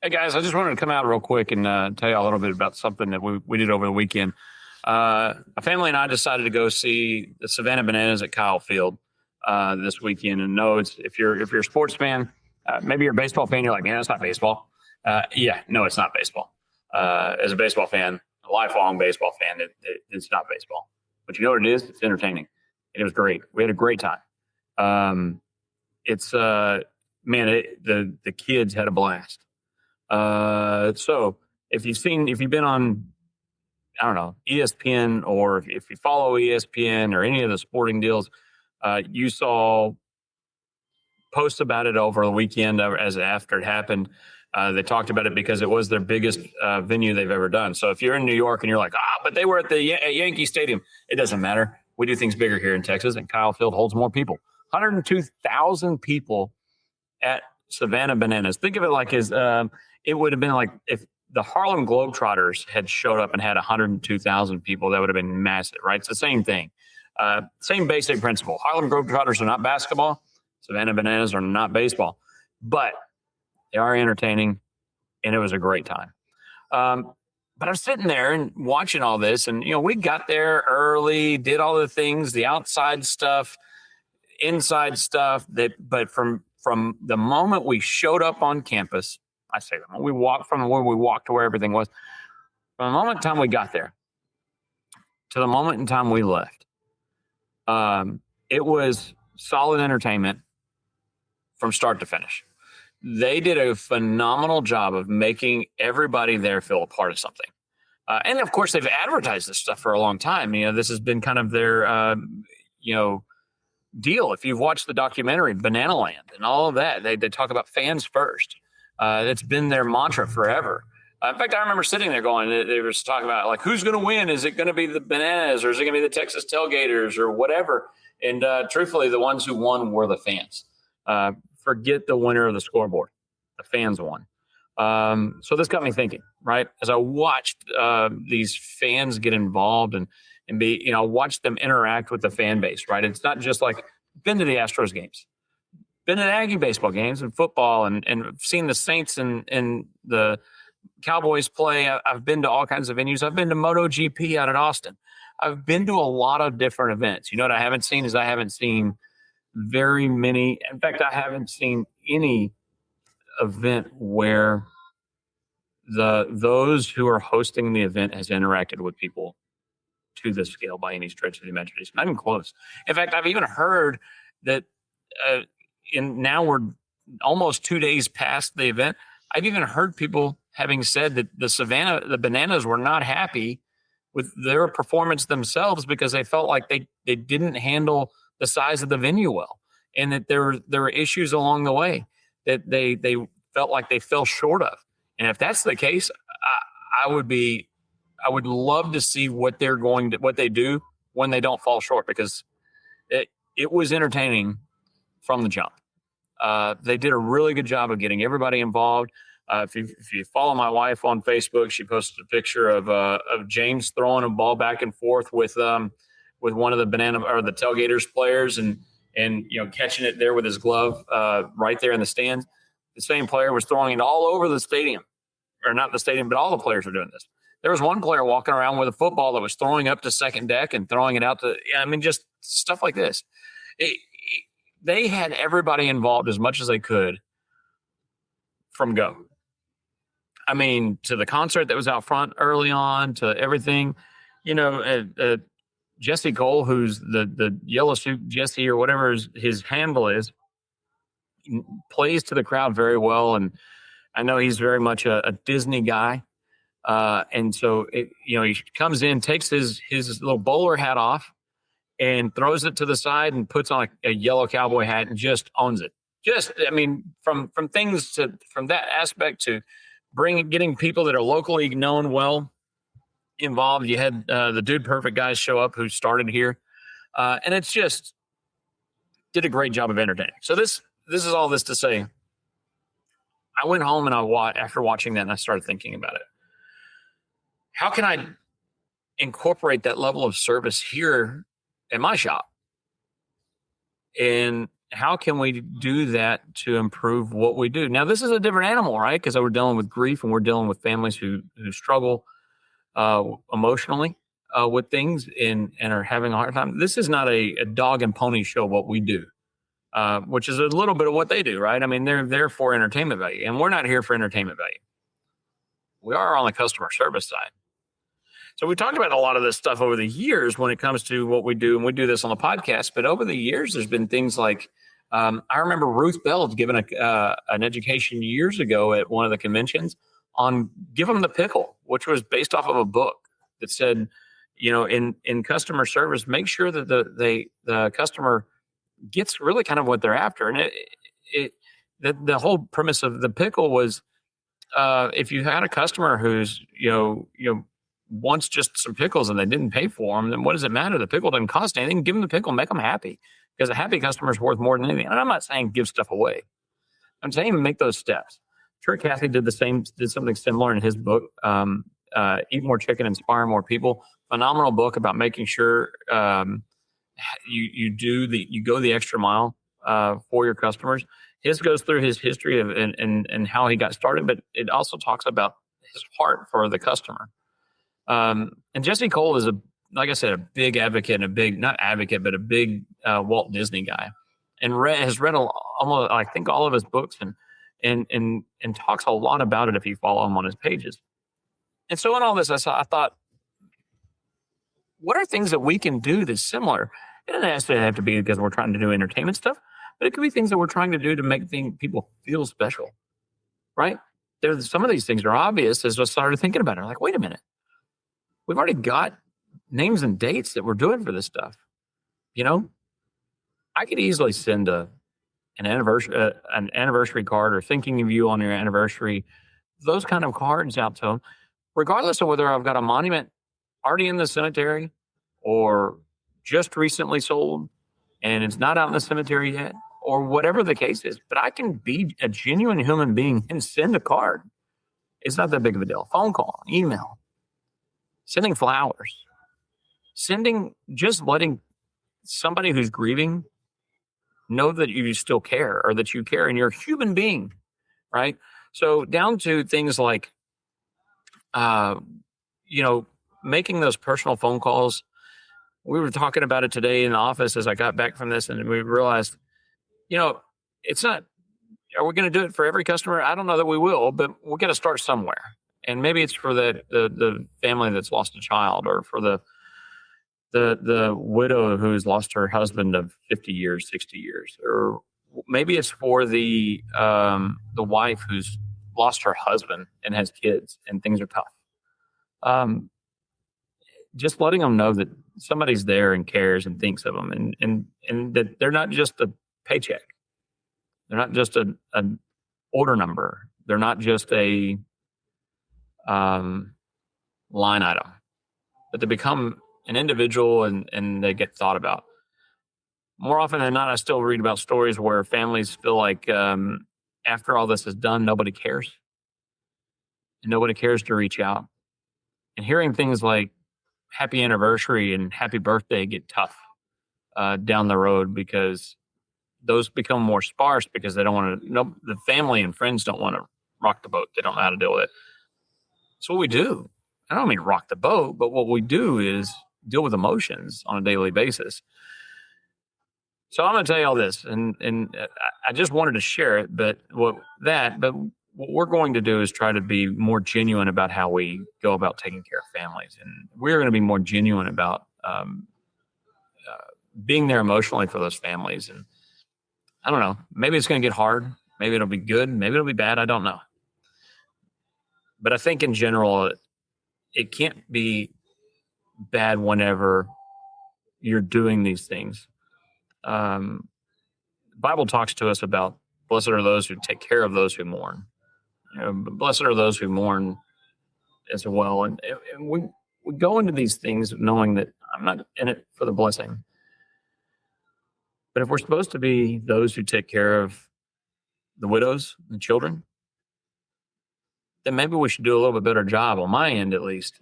Hey guys, I just wanted to come out real quick and tell you a little bit about something that we did over the weekend. My family and I decided to go see the Savannah Bananas at Kyle Field this weekend. And no, it's if you're a sports fan, maybe you're a baseball fan, you're like, man, it's not baseball. Yeah, no, it's not baseball. As a baseball fan, a lifelong baseball fan, it's not baseball. But you know what it is? It's entertaining. And it was great. We had a great time. It's man, the kids had a blast. So if you've been on, I don't know, ESPN, or if you follow ESPN or any of the sporting deals, you saw posts about it over the weekend as after it happened. They talked about it because it was their biggest venue they've ever done. So if you're in New York and you're like, but they were at at Yankee Stadium, it doesn't matter. We do things bigger here in Texas, and Kyle Field holds more people. 102,000 people at Savannah Bananas. Think of it like it would have been like if the Harlem Globetrotters had showed up and had 102,000 people. That would have been massive, right? It's the same thing. Same basic principle. Harlem Globetrotters are not basketball. Savannah Bananas are not baseball. But they are entertaining, and it was a great time. But I'm sitting there and watching all this, and, we got there early, did all the things, the outside stuff, inside stuff, but from the moment we showed up on campus, I say that we walked from where we walked to where everything was, from the moment in time we got there to the moment in time we left, it was solid entertainment from start to finish. They did a phenomenal job of making everybody there feel a part of something. And of course, they've advertised this stuff for a long time. This has been kind of their, deal. If you've watched the documentary Banana Land and all of that, they talk about fans first. It's been their mantra forever. In fact, I remember sitting there going, they were talking about, like, who's going to win? Is it going to be the Bananas, or is it going to be the Texas Tailgaters, or whatever? And truthfully, the ones who won were the fans. Forget the winner of the scoreboard. The fans won. So this got me thinking, right? As I watched these fans get involved and watch them interact with the fan base, right? It's not just like, been to the Astros games, been to the Aggie baseball games and football, and seen the Saints and the Cowboys play. I've been to all kinds of venues. I've been to MotoGP out at Austin. I've been to a lot of different events. You know what I haven't seen is I haven't seen very many. In fact, I haven't seen any event where those who are hosting the event has interacted with people to this scale by any stretch of the imagination. Not even close. In fact, I've even heard that now we're almost 2 days past the event. I've even heard people having said that the Bananas were not happy with their performance themselves because they felt like they didn't handle the size of the venue well, and that there were issues along the way that they felt like they fell short of. And if that's the case, I would love to see what they do when they don't fall short, because it was entertaining from the jump. They did a really good job of getting everybody involved. If you follow my wife on Facebook, she posted a picture of James throwing a ball back and forth with one of the the Tailgaters players and catching it there with his glove right there in the stands. The same player was throwing it all over the stadium, or not the stadium, but all the players are doing this. There was one player walking around with a football that was throwing up to second deck and throwing it out to, just stuff like this. They had everybody involved as much as they could from go. To the concert that was out front early on, to everything, Jesse Cole, who's the yellow suit Jesse or whatever his handle is, plays to the crowd very well. And I know he's very much a Disney guy. And so, he comes in, takes his little bowler hat off and throws it to the side and puts on a yellow cowboy hat and just owns it. From that aspect to getting people that are locally known well involved. You had the Dude Perfect guys show up who started here. And it's just did a great job of entertaining. So this is all this to say, I went home and after watching that, and I started thinking about it. How can I incorporate that level of service here in my shop? And how can we do that to improve what we do? Now, this is a different animal, right? Because we're dealing with grief and we're dealing with families who struggle emotionally with things and are having a hard time. This is not a dog and pony show, what we do, which is a little bit of what they do, right? I mean, they're there for entertainment value, and we're not here for entertainment value. We are on the customer service side. So we talked about a lot of this stuff over the years when it comes to what we do, and we do this on the podcast. But over the years, there's been things like I remember Ruth Bell giving an education years ago at one of the conventions on "Give them the pickle," which was based off of a book that said, in customer service, make sure that the customer gets really kind of what they're after. And the whole premise of the pickle was if you had a customer who's wants just some pickles and they didn't pay for them, then what does it matter? The pickle doesn't cost anything. Give them the pickle, make them happy, because a happy customer is worth more than anything. And I'm not saying give stuff away. I'm saying make those steps. Sure, Kathy did something similar in his book, Eat More Chicken, Inspire More People. Phenomenal book about making sure you go the extra mile for your customers. His goes through his history of and how he got started, but it also talks about his heart for the customer. And Jesse Cole is like I said, a big advocate and a big Walt Disney guy, and has read almost I think all of his books and talks a lot about it if you follow him on his pages. And so in all this, I thought, what are things that we can do that's similar? It doesn't necessarily have to be because we're trying to do entertainment stuff, but it could be things that we're trying to do to make people feel special, right? Some of these things are obvious as I started thinking about it. I'm like, wait a minute. We've already got names and dates that we're doing for this stuff. I could easily send an anniversary card or thinking of you on your anniversary, those kind of cards out to them, regardless of whether I've got a monument already in the cemetery or just recently sold and it's not out in the cemetery yet, or whatever the case is. But I can be a genuine human being and send a card. It's not that big of a deal. Phone call, email. Sending flowers, just letting somebody who's grieving know that you still care or that you care and you're a human being, right? So down to things like, making those personal phone calls. We were talking about it today in the office as I got back from this, and we realized, it's not, are we going to do it for every customer? I don't know that we will, but we're going to start somewhere. And maybe it's for the family that's lost a child, or for the widow who's lost her husband of 50 years, 60 years, or maybe it's for the wife who's lost her husband and has kids and things are tough. Just letting them know that somebody's there and cares and thinks of them, and that they're not just a paycheck, they're not just an order number, they're not just a line item, but they become an individual and they get thought about. More often than not, I still read about stories where families feel like after all this is done, nobody cares. And nobody cares to reach out. And hearing things like happy anniversary and happy birthday get tough down the road, because those become more sparse because they don't want to, the family and friends don't want to rock the boat. They don't know how to deal with it. So what we do, I don't mean rock the boat, but what we do is deal with emotions on a daily basis. So I'm going to tell you all this, and I just wanted to share it, but what we're going to do is try to be more genuine about how we go about taking care of families, and we're going to be more genuine about being there emotionally for those families. And I don't know, maybe it's going to get hard, maybe it'll be good, maybe it'll be bad, I don't know. But I think in general, it can't be bad whenever you're doing these things. The Bible talks to us about blessed are those who take care of those who mourn. Blessed are those who mourn as well. And we go into these things knowing that I'm not in it for the blessing. But if we're supposed to be those who take care of the widows, the children, then maybe we should do a little bit better job on my end, at least.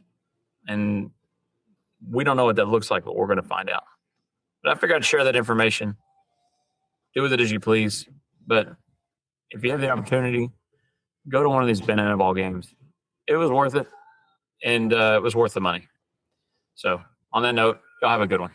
And we don't know what that looks like, but we're going to find out. But I figured I'd share that information. Do with it as you please. But if you have the opportunity, go to one of these banana ball games. It was worth it, and it was worth the money. So, on that note, y'all have a good one.